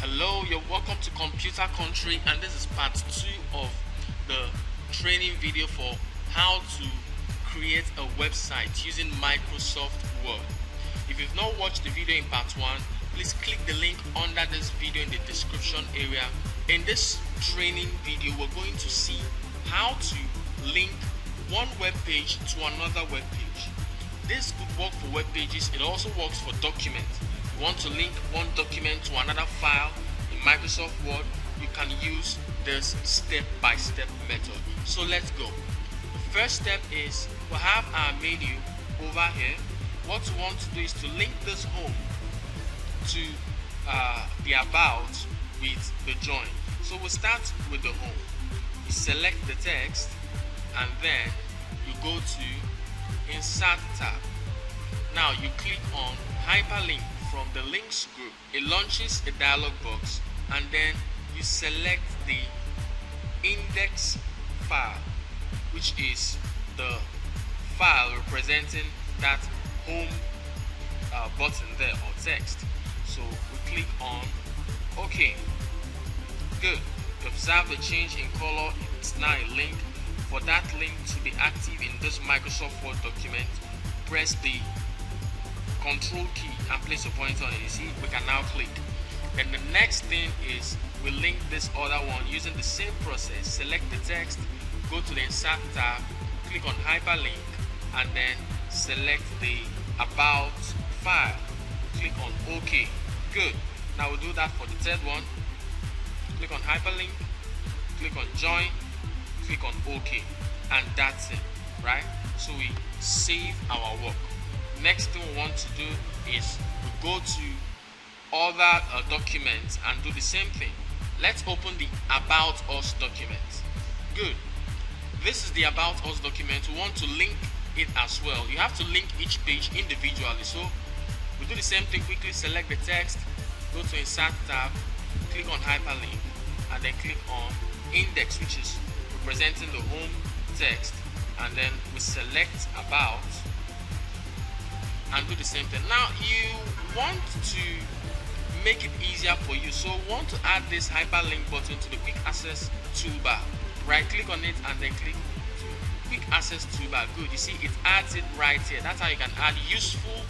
Hello, you're welcome to Computer Country, and this is part 2 of the training video for how to create a website using Microsoft Word. If you've not watched the video in part 1, please click the link under this video in the description area. In this training video, we're going to see how to link one web page to another web page. This could work for web pages, it also works for documents. You want to link one document to another file in Microsoft Word, you can use this step-by-step method. So let's go. The first step is we have our menu over here. What we want to do is to link this home to the about with the join. So we'll start with the home. You select the text and then you go to Insert tab. Now you click on Hyperlink from the links group. It launches a dialog box and then you select the index file, which is the file representing that home button there or text. So we click on OK. Good. You observe the change in color. It's now a link. For that link to be active in this Microsoft Word document, press the Control key and place a pointer on it. You see, we can now click. Then the next thing is we link this other one using the same process. Select the text, go to the Insert tab, click on Hyperlink, and then select the About file. Click on OK. Good. Now we'll do that for the third one. Click on Hyperlink, click on Join, click on OK, and that's it, right? So we save our work. Next thing we want to do is we go to other documents and do the same thing. Let's open the About Us document. Good. This is the About Us document. We want to link it as well. You have to link each page individually. So we do the same thing quickly. Select the text, go to Insert tab, click on Hyperlink, and then click on Index, which is representing the home text, and then we select About and do the same thing. Now you want to make it easier for you, so want to add this hyperlink button to the quick access toolbar. Right click on it and then click quick access toolbar. Good. You see it adds it right here. That's how you can add useful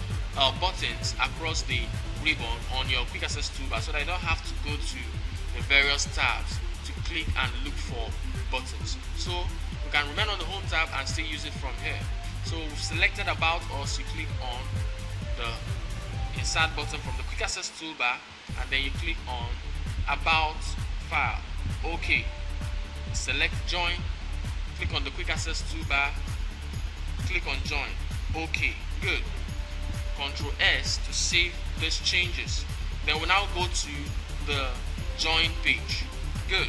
buttons across the ribbon on your quick access toolbar, so that you don't have to go to the various tabs to click and look for buttons. So you can remain on the home tab and still use it from here. So we've selected About Us. You click on the Insert button from the quick access toolbar and then you click on About file. OK. Select Join, click on the quick access toolbar, click on Join. OK. Good. Ctrl S to save these changes. Then we'll now go to the Join page. Good.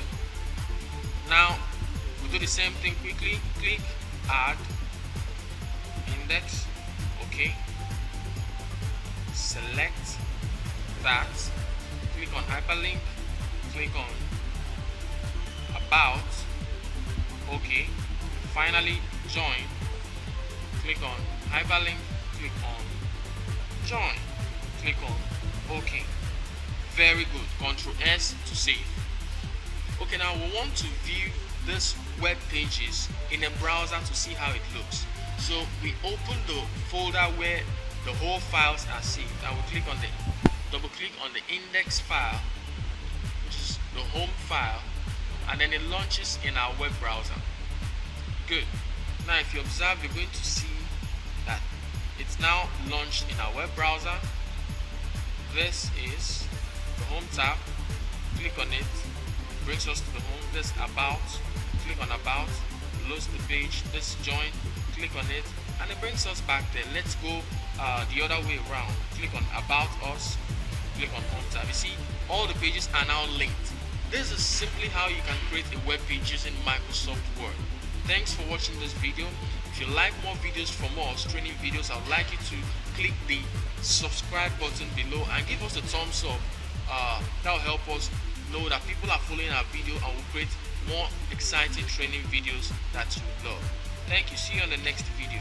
Now we'll do the same thing quickly. Click Add Index. OK. Select that. Click on Hyperlink. Click on About. OK. Finally, Join. Click on Hyperlink. Click on Join. Click on OK. Very good. Ctrl S to save. Okay, now we want to view this web pages in a browser to see how it looks. So we open the folder where the whole files are saved. I will click on the double click on the index file, which is the home file, and then it launches in our web browser. Good. Now if you observe, you're going to see that it's now launched in our web browser. This is the home tab. Click on it, brings us to the home. This About, click on About, loads the page. This Join, click on it, and it brings us back there. Let's go the other way around. Click on About Us, click on Home tab. You see, all the pages are now linked. This is simply how you can create a web page using Microsoft Word. Thanks for watching this video. If you like more videos from us, training videos, I would like you to click the subscribe button below and give us a thumbs up. That will help us know that people are following our video and will create more exciting training videos that you love. Thank you. See you on the next video.